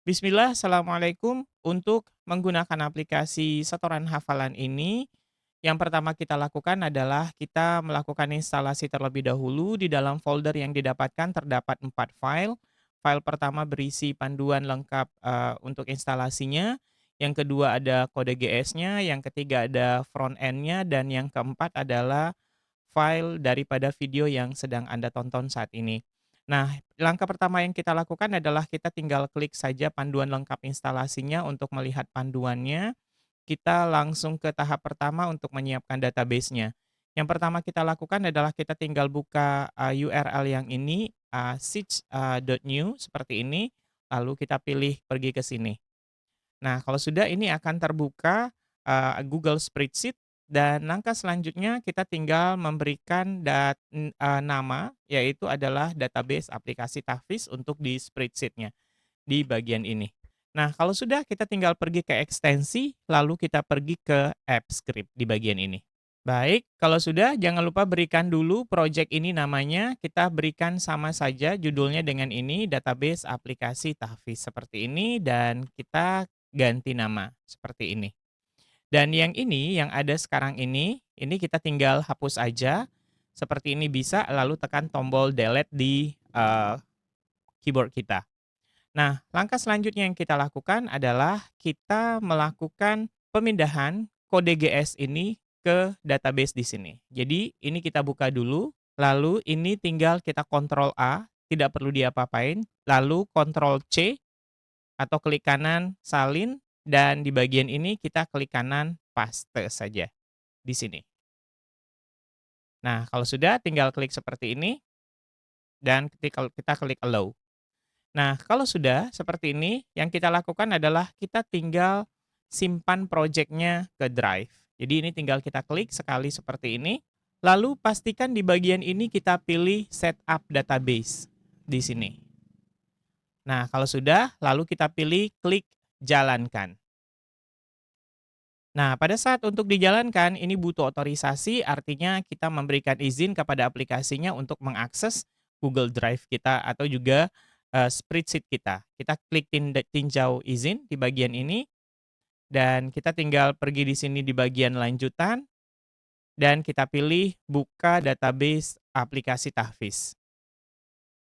Bismillah, Assalamualaikum. Untuk menggunakan aplikasi setoran hafalan ini, yang pertama kita lakukan adalah kita melakukan instalasi terlebih dahulu. Di dalam folder yang didapatkan terdapat 4 file. File pertama berisi panduan lengkap untuk instalasinya. Yang kedua ada kode GS-nya, yang ketiga ada front end-nya, dan yang keempat adalah file daripada video yang sedang Anda tonton saat ini. Nah, langkah pertama yang kita lakukan adalah kita tinggal klik saja panduan lengkap instalasinya untuk melihat panduannya. Kita langsung ke tahap pertama untuk menyiapkan database-nya. Yang pertama kita lakukan adalah kita tinggal buka URL yang ini, search.new seperti ini, lalu kita pilih pergi ke sini. Nah, kalau sudah ini akan terbuka Google Spreadsheet dan langkah selanjutnya kita tinggal memberikan nama, yaitu adalah database aplikasi Tahfiz untuk di spreadsheet-nya, di bagian ini. Nah, kalau sudah kita tinggal pergi ke ekstensi, lalu kita pergi ke app script di bagian ini. Baik, kalau sudah jangan lupa berikan dulu project ini namanya, kita berikan sama saja judulnya dengan ini, database aplikasi Tahfiz seperti ini dan kita ganti nama seperti ini. Dan yang ini, yang ada sekarang ini kita tinggal hapus aja, seperti ini bisa lalu tekan tombol delete di keyboard kita. Nah, langkah selanjutnya yang kita lakukan adalah kita melakukan pemindahan kode GS ini ke database di sini. Jadi, ini kita buka dulu, lalu ini tinggal kita Ctrl A, tidak perlu diapa-apain, lalu Ctrl C atau klik kanan salin, dan di bagian ini kita klik kanan paste saja di sini. Nah, kalau sudah tinggal klik seperti ini dan ketika kita klik allow. Nah, kalau sudah seperti ini, yang kita lakukan adalah kita tinggal simpan project-nya ke Drive. Jadi ini tinggal kita klik sekali seperti ini, lalu pastikan di bagian ini kita pilih Setup Database di sini. Nah, kalau sudah, lalu kita pilih klik Jalankan. Nah, pada saat untuk dijalankan, ini butuh otorisasi, artinya kita memberikan izin kepada aplikasinya untuk mengakses Google Drive kita atau juga spreadsheet kita. Kita klik tinjau izin di bagian ini, dan kita tinggal pergi di sini di bagian lanjutan, dan kita pilih buka database aplikasi Tahfiz.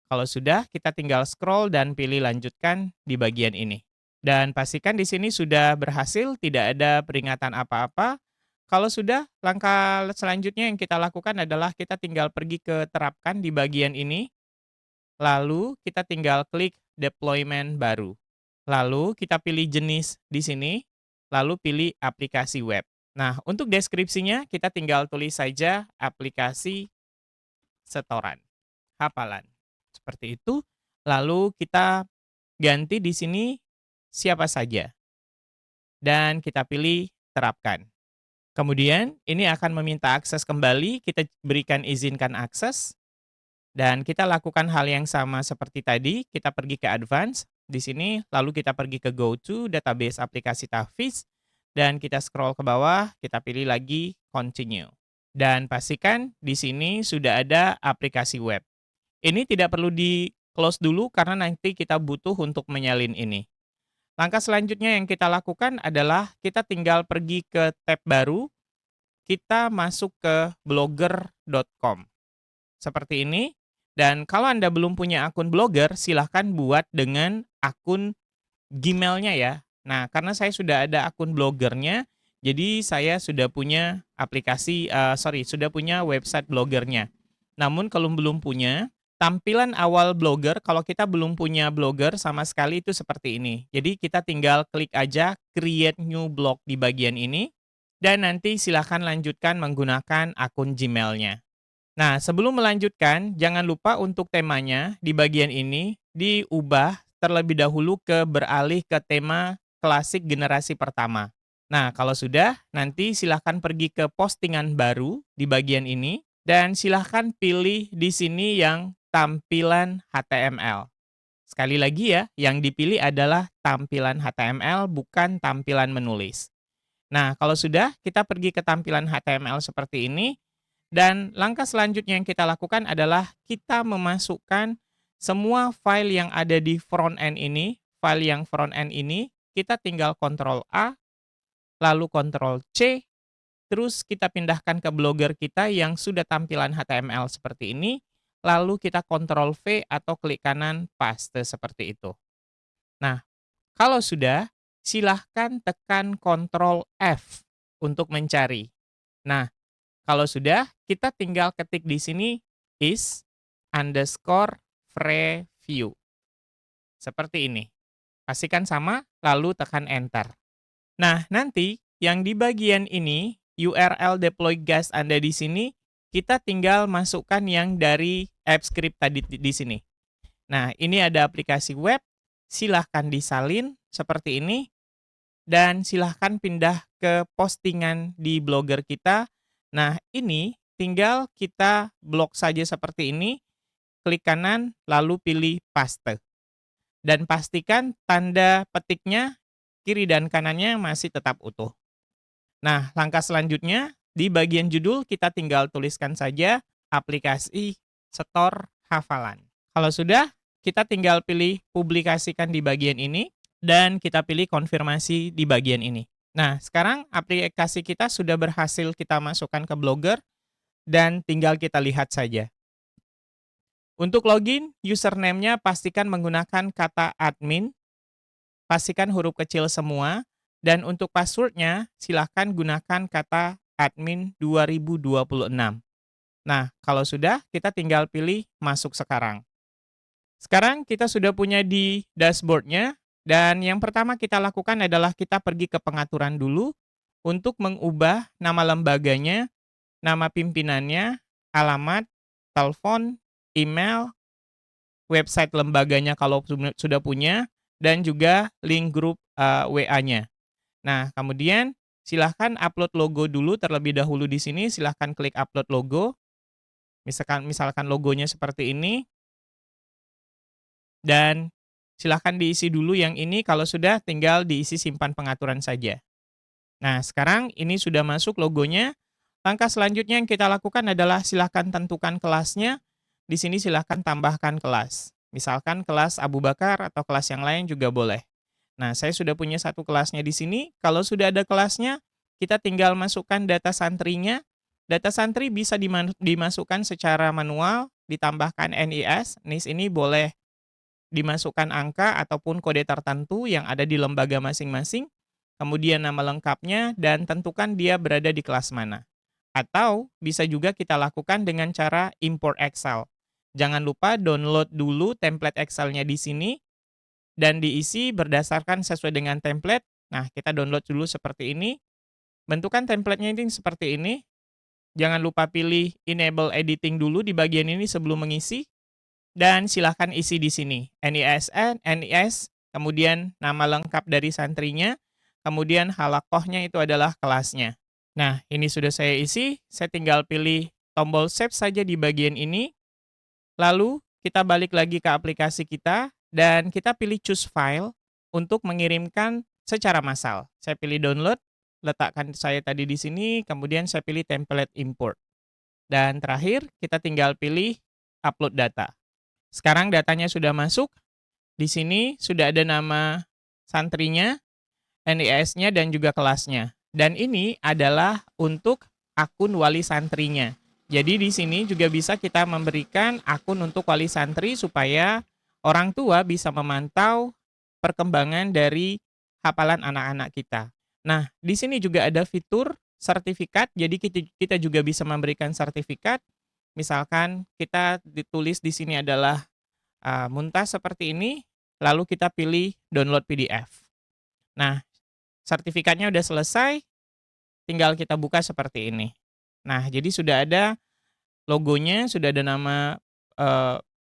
Kalau sudah, kita tinggal scroll dan pilih lanjutkan di bagian ini. Dan pastikan di sini sudah berhasil, tidak ada peringatan apa-apa. Kalau sudah, langkah selanjutnya yang kita lakukan adalah kita tinggal pergi ke terapkan di bagian ini, lalu kita tinggal klik deployment baru. Lalu kita pilih jenis di sini, lalu pilih aplikasi web. Nah, untuk deskripsinya kita tinggal tulis saja aplikasi setoran, hafalan. Seperti itu. Lalu kita ganti di sini siapa saja dan kita pilih terapkan. Kemudian ini akan meminta akses kembali, kita berikan izinkan akses dan kita lakukan hal yang sama seperti tadi, kita pergi ke advance di sini, lalu kita pergi ke go to database aplikasi Tahfiz dan kita scroll ke bawah, kita pilih lagi continue. Dan pastikan di sini sudah ada aplikasi web. Ini tidak perlu di-close dulu karena nanti kita butuh untuk menyalin ini. Langkah selanjutnya yang kita lakukan adalah kita tinggal pergi ke tab baru, kita masuk ke blogger.com. Seperti ini, dan kalau Anda belum punya akun Blogger, silahkan buat dengan akun Gmail-nya ya. Nah, karena saya sudah ada akun Blogger-nya, jadi saya sudah punya sudah punya website Blogger-nya. Namun kalau belum punya, tampilan awal Blogger, kalau kita belum punya Blogger sama sekali itu seperti ini. Jadi kita tinggal klik aja create new blog di bagian ini, dan nanti silahkan lanjutkan menggunakan akun Gmail-nya. Nah, sebelum melanjutkan, jangan lupa untuk temanya di bagian ini diubah terlebih dahulu ke beralih ke tema klasik generasi pertama. Nah, kalau sudah, nanti silahkan pergi ke postingan baru di bagian ini, dan silahkan pilih di sini yang tampilan HTML. Sekali lagi ya, yang dipilih adalah tampilan HTML, bukan tampilan menulis. Nah, kalau sudah, kita pergi ke tampilan HTML seperti ini, dan langkah selanjutnya yang kita lakukan adalah kita memasukkan semua file yang ada di front end ini, file yang front end ini, kita tinggal Ctrl A, lalu Ctrl C, terus kita pindahkan ke Blogger kita yang sudah tampilan HTML seperti ini, lalu kita Ctrl V atau klik kanan paste seperti itu. Nah, kalau sudah, silahkan tekan Ctrl F untuk mencari. Nah, kalau sudah, kita tinggal ketik di sini is_preview. Seperti ini. Pastikan sama, lalu tekan Enter. Nah, nanti yang di bagian ini, URL deploy guest Anda di sini, kita tinggal masukkan yang dari AppScript tadi di sini. Nah, ini ada aplikasi web, silahkan disalin seperti ini, dan silahkan pindah ke postingan di Blogger kita. Nah, ini tinggal kita blok saja seperti ini, klik kanan, lalu pilih paste. Dan pastikan tanda petiknya, kiri dan kanannya masih tetap utuh. Nah, langkah selanjutnya, di bagian judul kita tinggal tuliskan saja aplikasi Store Hafalan. Kalau sudah, kita tinggal pilih publikasikan di bagian ini, dan kita pilih konfirmasi di bagian ini. Nah, sekarang aplikasi kita sudah berhasil kita masukkan ke Blogger, dan tinggal kita lihat saja. Untuk login, username-nya pastikan menggunakan kata admin, pastikan huruf kecil semua, dan untuk password-nya silahkan gunakan kata admin 2026. Nah, kalau sudah, kita tinggal pilih masuk sekarang. Sekarang kita sudah punya di dashboard-nya, dan yang pertama kita lakukan adalah kita pergi ke pengaturan dulu untuk mengubah nama lembaganya, nama pimpinannya, alamat, telepon, email, website lembaganya kalau sudah punya, dan juga link grup WA-nya. Nah, kemudian silahkan upload logo dulu terlebih dahulu di sini, silahkan klik upload logo. Misalkan logonya seperti ini. Dan silahkan diisi dulu yang ini, kalau sudah tinggal diisi simpan pengaturan saja. Nah, sekarang ini sudah masuk logonya. Langkah selanjutnya yang kita lakukan adalah silahkan tentukan kelasnya. Di sini silahkan tambahkan kelas. Misalkan kelas Abu Bakar atau kelas yang lain juga boleh. Nah, saya sudah punya satu kelasnya di sini. Kalau sudah ada kelasnya, kita tinggal masukkan data santrinya. Data santri bisa dimasukkan secara manual, ditambahkan NIS. NIS ini boleh dimasukkan angka ataupun kode tertentu yang ada di lembaga masing-masing. Kemudian nama lengkapnya, dan tentukan dia berada di kelas mana. Atau bisa juga kita lakukan dengan cara import Excel. Jangan lupa download dulu template Excel-nya di sini dan diisi berdasarkan sesuai dengan template. Nah, kita download dulu seperti ini. Bentukan template-nya ini seperti ini. Jangan lupa pilih enable editing dulu di bagian ini sebelum mengisi. Dan silahkan isi di sini. NIS, kemudian nama lengkap dari santrinya, kemudian halakohnya itu adalah kelasnya. Nah, ini sudah saya isi, saya tinggal pilih tombol save saja di bagian ini. Lalu, kita balik lagi ke aplikasi kita, dan kita pilih choose file untuk mengirimkan secara massal. Saya pilih download, letakkan saya tadi di sini, kemudian saya pilih template import. Dan terakhir, kita tinggal pilih upload data. Sekarang datanya sudah masuk, di sini sudah ada nama santrinya, NIS-nya, dan juga kelasnya. Dan ini adalah untuk akun wali santrinya. Jadi di sini juga bisa kita memberikan akun untuk wali santri supaya orang tua bisa memantau perkembangan dari hafalan anak-anak kita. Nah, di sini juga ada fitur sertifikat, jadi kita juga bisa memberikan sertifikat. Misalkan kita ditulis di sini adalah Muntas seperti ini, lalu kita pilih download PDF. Nah, sertifikatnya udah selesai, tinggal kita buka seperti ini. Nah, jadi sudah ada logonya, sudah ada nama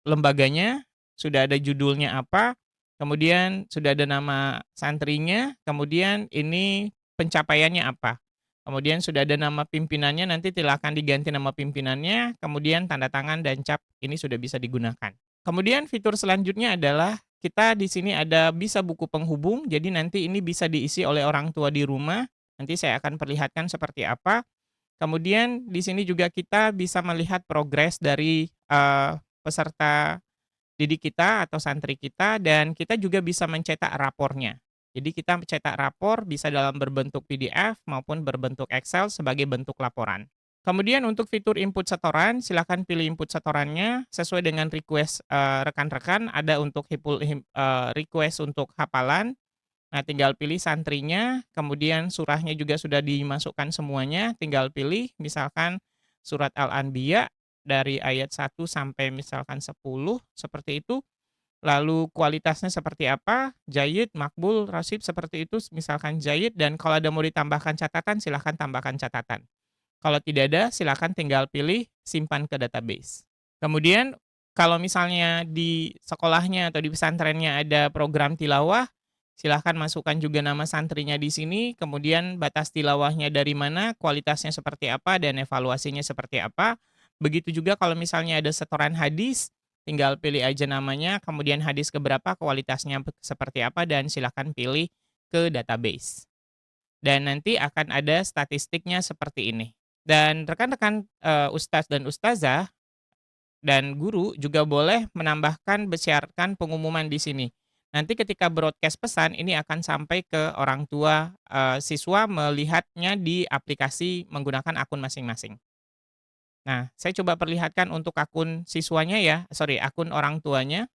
lembaganya, sudah ada judulnya apa, kemudian sudah ada nama santrinya, kemudian ini pencapaiannya apa. Kemudian sudah ada nama pimpinannya, nanti silakan diganti nama pimpinannya, kemudian tanda tangan dan cap ini sudah bisa digunakan. Kemudian fitur selanjutnya adalah kita di sini ada bisa buku penghubung, jadi nanti ini bisa diisi oleh orang tua di rumah. Nanti saya akan perlihatkan seperti apa. Kemudian di sini juga kita bisa melihat progres dari peserta didik kita atau santri kita, dan kita juga bisa mencetak rapornya. Jadi kita mencetak rapor bisa dalam berbentuk PDF maupun berbentuk Excel sebagai bentuk laporan. Kemudian untuk fitur input setoran, silakan pilih input setorannya sesuai dengan request, rekan-rekan, ada untuk request untuk hafalan. Nah, tinggal pilih santrinya, kemudian surahnya juga sudah dimasukkan semuanya, tinggal pilih misalkan surat Al-Anbiya dari ayat 1 sampai misalkan 10, seperti itu. Lalu kualitasnya seperti apa, jayyid, makbul, rasyid, seperti itu, misalkan jayyid, dan kalau ada mau ditambahkan catatan, silahkan tambahkan catatan. Kalau tidak ada, silakan tinggal pilih simpan ke database. Kemudian, kalau misalnya di sekolahnya atau di pesantrennya ada program tilawah, silahkan masukkan juga nama santrinya di sini, kemudian batas tilawahnya dari mana, kualitasnya seperti apa, dan evaluasinya seperti apa. Begitu juga kalau misalnya ada setoran hadis, tinggal pilih aja namanya, kemudian hadis keberapa, kualitasnya seperti apa, dan silahkan pilih ke database. Dan nanti akan ada statistiknya seperti ini. Dan rekan-rekan, ustadz dan ustazah dan guru juga boleh menambahkan siarkan pengumuman di sini. Nanti ketika broadcast pesan ini akan sampai ke orang tua, siswa melihatnya di aplikasi menggunakan akun masing-masing. Nah, saya coba perlihatkan untuk akun siswanya ya, sorry, akun orang tuanya.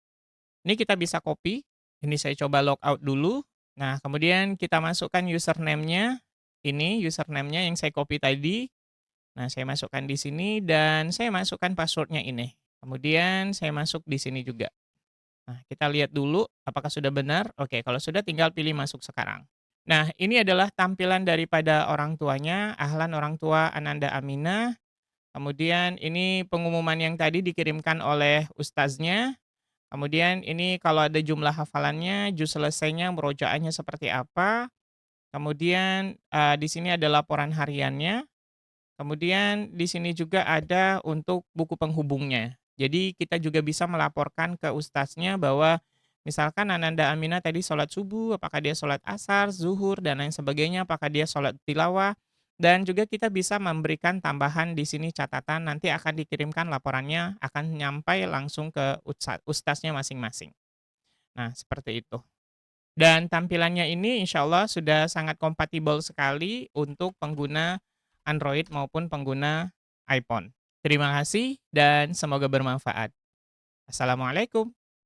Ini kita bisa copy, ini saya coba logout dulu. Nah, kemudian kita masukkan username-nya, ini username-nya yang saya copy tadi. Nah, saya masukkan di sini dan saya masukkan password-nya ini. Kemudian saya masuk di sini juga. Nah, kita lihat dulu apakah sudah benar. Oke, kalau sudah tinggal pilih masuk sekarang. Nah, ini adalah tampilan daripada orang tuanya, ahlan orang tua Ananda Aminah. Kemudian ini pengumuman yang tadi dikirimkan oleh ustaznya. Kemudian ini kalau ada jumlah hafalannya, juz selesainya, murojaahnya seperti apa. Kemudian di sini ada laporan hariannya. Kemudian di sini juga ada untuk buku penghubungnya. Jadi kita juga bisa melaporkan ke ustaznya bahwa misalkan Ananda Aminah tadi sholat subuh, apakah dia sholat asar, zuhur, dan lain sebagainya, apakah dia sholat tilawah. Dan juga kita bisa memberikan tambahan di sini catatan, nanti akan dikirimkan laporannya, akan nyampai langsung ke ustaznya masing-masing. Nah, seperti itu. Dan tampilannya ini insya Allah sudah sangat kompatibel sekali untuk pengguna Android maupun pengguna iPhone. Terima kasih dan semoga bermanfaat. Assalamualaikum.